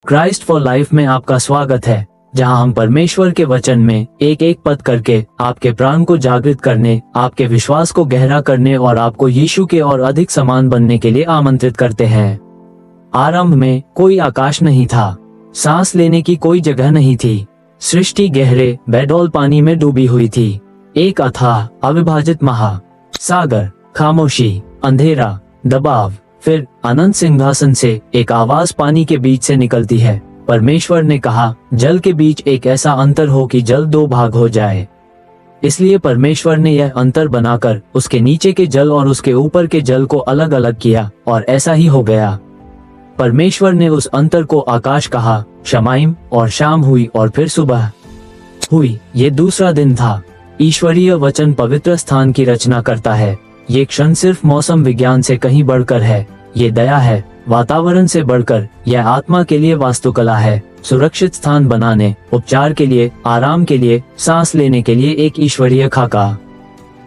Christ for life में आपका स्वागत है, जहां हम परमेश्वर के वचन में एक एक पद करके आपके प्राण को जागृत करने, आपके विश्वास को गहरा करने और आपको यीशु के और अधिक समान बनने के लिए आमंत्रित करते हैं। आरंभ में कोई आकाश नहीं था, सांस लेने की कोई जगह नहीं थी। सृष्टि गहरे बेडौल पानी में डूबी हुई थी। एक अथाह अविभाजित महासागर, खामोशी, अंधेरा, दबाव। फिर अनंत सिंहासन से एक आवाज पानी के बीच से निकलती है। परमेश्वर ने कहा, जल के बीच एक ऐसा अंतर हो कि जल दो भाग हो जाए। इसलिए परमेश्वर ने यह अंतर बनाकर उसके नीचे के जल और उसके ऊपर के जल को अलग अलग किया, और ऐसा ही हो गया। परमेश्वर ने उस अंतर को आकाश कहा। शमाइम, और शाम हुई और फिर सुबह हुई। ये दूसरा दिन था। ईश्वरीय वचन पवित्र स्थान की रचना करता है। ये क्षण सिर्फ मौसम विज्ञान से कहीं बढ़कर है। ये दया है, वातावरण से बढ़कर। यह आत्मा के लिए वास्तुकला है, सुरक्षित स्थान बनाने, उपचार के लिए, आराम के लिए, सांस लेने के लिए एक ईश्वरीय खाका।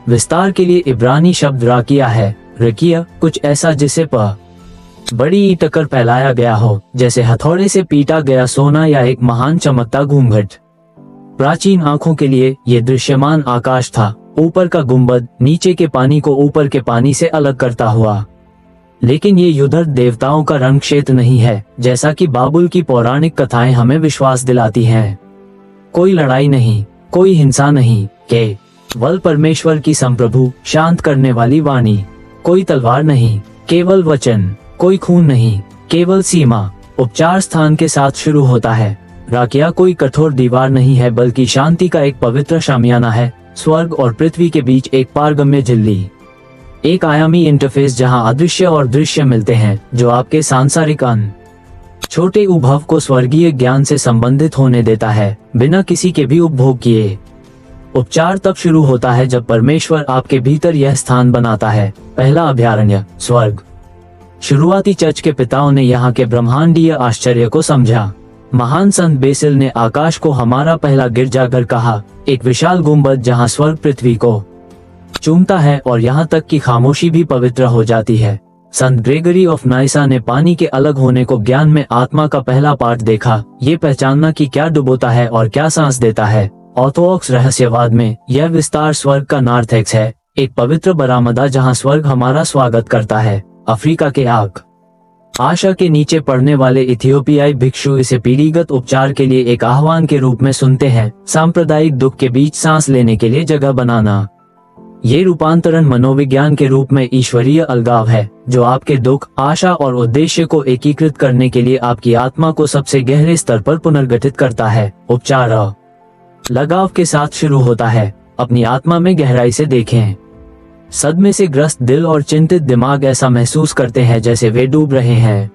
विस्तार के लिए इब्रानी शब्द राकिया है। रकिया कुछ ऐसा जिसे बड़ी टक्कर फैलाया गया हो, जैसे हथौड़े से पीटा गया सोना या एक महान चमकता घूंघट। प्राचीन आंखों के लिए ये दृश्यमान आकाश था, ऊपर का गुंबद नीचे के पानी को ऊपर के पानी से अलग करता हुआ। लेकिन ये युद्धर्थ देवताओं का रंग क्षेत्र नहीं है, जैसा कि बाबुल की पौराणिक कथाएं हमें विश्वास दिलाती हैं। कोई लड़ाई नहीं, कोई हिंसा नहीं, केवल परमेश्वर की संप्रभु शांत करने वाली वाणी। कोई तलवार नहीं, केवल वचन। कोई खून नहीं, केवल सीमा। उपचार स्थान के साथ शुरू होता है। राकिया कोई कठोर दीवार नहीं है, बल्कि शांति का एक पवित्र शामियाना है। स्वर्ग और पृथ्वी के बीच एक पारगम्य झिल्ली, एक आयामी इंटरफेस जहां अदृश्य और दृश्य मिलते हैं, जो आपके सांसारिक छोटे उद्भव को स्वर्गीय ज्ञान से संबंधित होने देता है, बिना किसी के भी उपभोग किए। उपचार तब शुरू होता है जब परमेश्वर आपके भीतर यह स्थान बनाता है। पहला अभयारण्य, स्वर्ग। शुरुआती चर्च के पिताओं ने यहाँ के ब्रह्मांडीय आश्चर्य को समझा। महान संत बेसिल ने आकाश को हमारा पहला गिरजाघर कहा, एक विशाल गुंबद जहां स्वर्ग पृथ्वी को चूमता है और यहाँ तक कि खामोशी भी पवित्र हो जाती है। संत ग्रेगरी ऑफ नाइसा ने पानी के अलग होने को ज्ञान में आत्मा का पहला पाठ देखा, ये पहचानना कि क्या डुबोता है और क्या सांस देता है। ऑर्थोडॉक्स रहस्यवाद में यह विस्तार स्वर्ग का नार्थेक्स है, एक पवित्र बरामदा जहाँ स्वर्ग हमारा स्वागत करता है। अफ्रीका के आशा के नीचे पड़ने वाले इथियोपियाई भिक्षु इसे पीढ़ीगत उपचार के लिए एक आह्वान के रूप में सुनते हैं, सांप्रदायिक दुख के बीच सांस लेने के लिए जगह बनाना। ये रूपांतरण मनोविज्ञान के रूप में ईश्वरीय अलगाव है, जो आपके दुख, आशा और उद्देश्य को एकीकृत करने के लिए आपकी आत्मा को सबसे गहरे स्तर पर पुनर्गठित करता है। उपचार लगाव के साथ शुरू होता है। अपनी आत्मा में गहराई से देखें। सदमे से ग्रस्त दिल और चिंतित दिमाग ऐसा महसूस करते हैं जैसे वे डूब रहे हैं।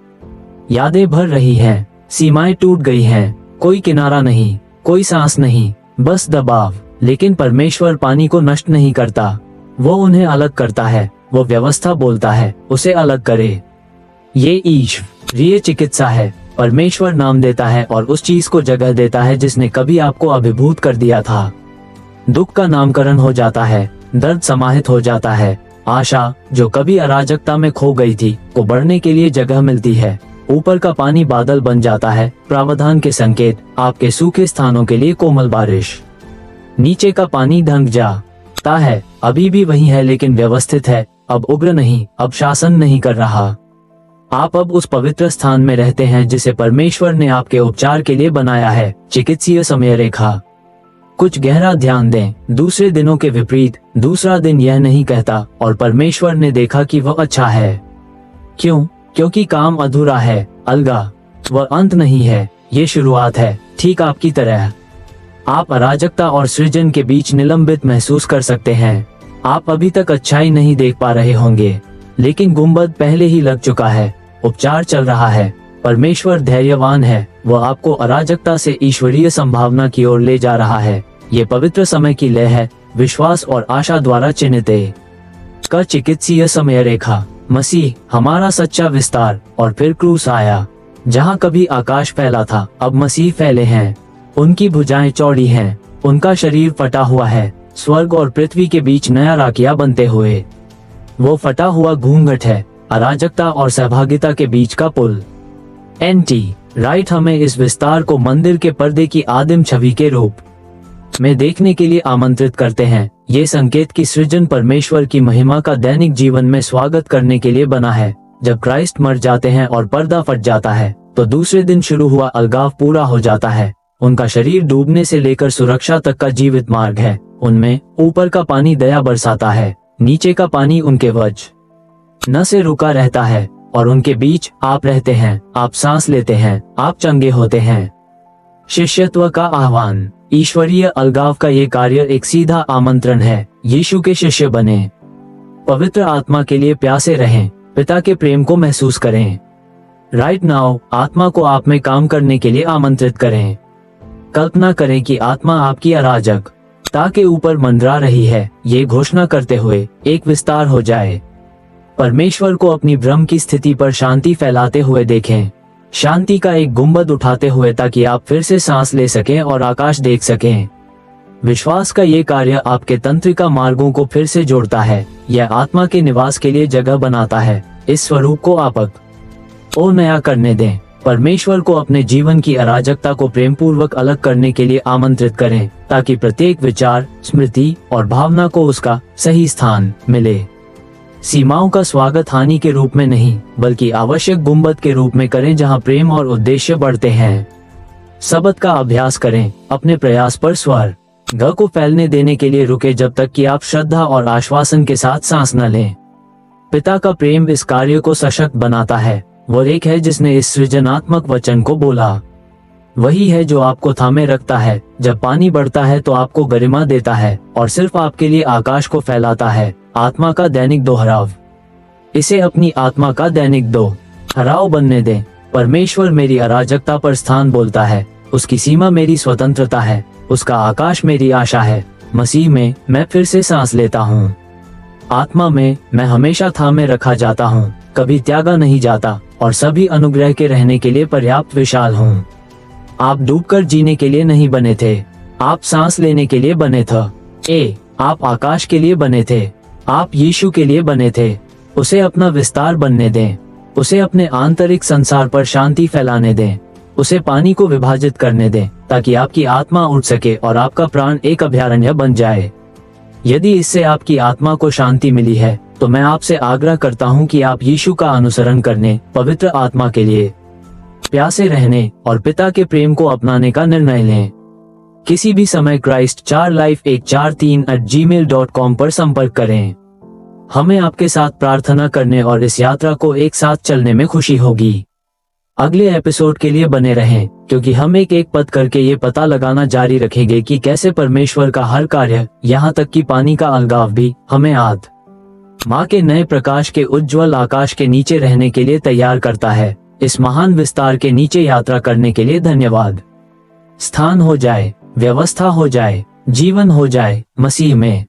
यादें भर रही हैं, सीमाएं टूट गई हैं, कोई किनारा नहीं, कोई सांस नहीं, बस दबाव। लेकिन परमेश्वर पानी को नष्ट नहीं करता, वो उन्हें अलग करता है। वो व्यवस्था बोलता है, उसे अलग करे। ये ईश्वरीय चिकित्सा है। परमेश्वर नाम देता है और उस चीज को जगह देता है जिसने कभी आपको अभिभूत कर दिया था। दुख का नामकरण हो जाता है, दर्द समाहित हो जाता है। आशा, जो कभी अराजकता में खो गई थी, को बढ़ने के लिए जगह मिलती है। ऊपर का पानी बादल बन जाता है, प्रावधान के संकेत, आपके सूखे स्थानों के लिए कोमल बारिश। नीचे का पानी ढंक जाता है, अभी भी वही है लेकिन व्यवस्थित है। अब उग्र नहीं, अब शासन नहीं कर रहा। आप अब उस पवित्र स्थान में रहते हैं जिसे परमेश्वर ने आपके उपचार के लिए बनाया है। चिकित्सीय समय रेखा। कुछ गहरा ध्यान दें। दूसरे दिनों के विपरीत दूसरा दिन यह नहीं कहता, और परमेश्वर ने देखा कि वह अच्छा है। क्यों? क्योंकि काम अधूरा है, अलगा। वह अंत नहीं है, ये शुरुआत है, ठीक आपकी तरह। आप अराजकता और सृजन के बीच निलंबित महसूस कर सकते हैं। आप अभी तक अच्छाई नहीं देख पा रहे होंगे, लेकिन गुंबद पहले ही लग चुका है। उपचार चल रहा है। परमेश्वर धैर्यवान है, वह आपको अराजकता से ईश्वरीय संभावना की ओर ले जा रहा है। ये पवित्र समय की लय है, विश्वास और आशा द्वारा चिन्हित का चिकित्सीय समय रेखा। मसीह हमारा सच्चा विस्तार, और फिर क्रूस आया। जहाँ कभी आकाश फैला था, अब मसीह फैले हैं। उनकी भुजाएं चौड़ी हैं, उनका शरीर फटा हुआ है। स्वर्ग और पृथ्वी के बीच नया राकिया बनते हुए। वो फटा हुआ घूंघट है, अराजकता और सहभागिता के बीच का पुल। एंटी राइट, हमें इस विस्तार को मंदिर के पर्दे की आदिम छवि के रूप में देखने के लिए आमंत्रित करते हैं। ये संकेत की सृजन परमेश्वर की महिमा का दैनिक जीवन में स्वागत करने के लिए बना है। जब क्राइस्ट मर जाते हैं और पर्दा फट जाता है तो दूसरे दिन शुरू हुआ अलगाव पूरा हो जाता है। उनका शरीर डूबने से लेकर सुरक्षा तक का जीवित मार्ग है। उनमें ऊपर का पानी दया बरसाता है, नीचे का पानी उनके वजह न से रुका रहता है, और उनके बीच आप रहते हैं, आप सांस लेते हैं, आप चंगे होते हैं। शिष्यत्व का आह्वान। ईश्वरीय अलगाव का ये कार्य एक सीधा आमंत्रण है। यीशु के शिष्य बने, पवित्र आत्मा के लिए प्यासे रहें, पिता के प्रेम को महसूस करें। राइट नाउ, आत्मा को आप में काम करने के लिए आमंत्रित करें। कल्पना करें कि आत्मा आपकी अराजकता के ऊपर मंडरा रही है, ये घोषणा करते हुए एक विस्तार हो जाए। परमेश्वर को अपनी भ्रम की स्थिति पर शांति फैलाते हुए देखें, शांति का एक गुंबद उठाते हुए, ताकि आप फिर से सांस ले सकें और आकाश देख सकें। विश्वास का ये कार्य आपके तंत्रिका मार्गों को फिर से जोड़ता है। यह आत्मा के निवास के लिए जगह बनाता है। इस स्वरूप को आपक ओ नया करने दें। परमेश्वर को अपने जीवन की अराजकता को प्रेमपूर्वक अलग करने के लिए आमंत्रित करें, ताकि प्रत्येक विचार, स्मृति और भावना को उसका सही स्थान मिले। सीमाओं का स्वागत हानि के रूप में नहीं, बल्कि आवश्यक गुंबद के रूप में करें, जहां प्रेम और उद्देश्य बढ़ते हैं। शब्द का अभ्यास करें, अपने प्रयास पर स्वर ग को फैलने देने के लिए रुके जब तक कि आप श्रद्धा और आश्वासन के साथ सांस न लें। पिता का प्रेम इस कार्य को सशक्त बनाता है। वो एक है जिसने इस सृजनात्मक वचन को बोला। वही है जो आपको थामे रखता है जब पानी बढ़ता है, तो आपको गरिमा देता है और सिर्फ आपके लिए आकाश को फैलाता है। आत्मा का दैनिक दोहराव। इसे अपनी आत्मा का दैनिक दोहराव बनने दें। परमेश्वर मेरी अराजकता पर स्थान बोलता है, उसकी सीमा मेरी स्वतंत्रता है, उसका आकाश मेरी आशा है। मसीह में मैं फिर से सांस लेता हूँ। आत्मा में मैं हमेशा थामे रखा जाता हूँ, कभी त्यागा नहीं जाता, और सभी अनुग्रह के रहने के लिए पर्याप्त विशाल हूँ। आप डूबकर जीने के लिए नहीं बने थे, आप सांस लेने के लिए बने थे। आप आकाश के लिए बने थे, आप यीशु के लिए बने थे। उसे अपना विस्तार बनने दें, उसे अपने आंतरिक संसार पर शांति फैलाने दें, उसे पानी को विभाजित करने दें, ताकि आपकी आत्मा उठ सके और आपका प्राण एक अभयारण्य बन जाए। यदि इससे आपकी आत्मा को शांति मिली है, तो मैं आपसे आग्रह करता हूं कि आप यीशु का अनुसरण करने, पवित्र आत्मा के लिए प्यासे रहने और पिता के प्रेम को अपनाने का निर्णय लें। किसी भी समय christ4life143@gmail.com पर संपर्क करें। हमें आपके साथ प्रार्थना करने और इस यात्रा को एक साथ चलने में खुशी होगी। अगले एपिसोड के लिए बने रहें, क्योंकि हम एक एक पद करके ये पता लगाना जारी रखेंगे कि कैसे परमेश्वर का हर कार्य, यहाँ तक कि पानी का अलगाव भी, हमें माँ के नए प्रकाश के उज्ज्वल आकाश के नीचे रहने के लिए तैयार करता है। इस महान विस्तार के नीचे यात्रा करने के लिए धन्यवाद। स्थान हो जाए, व्यवस्था हो जाए, जीवन हो जाए मसीह में।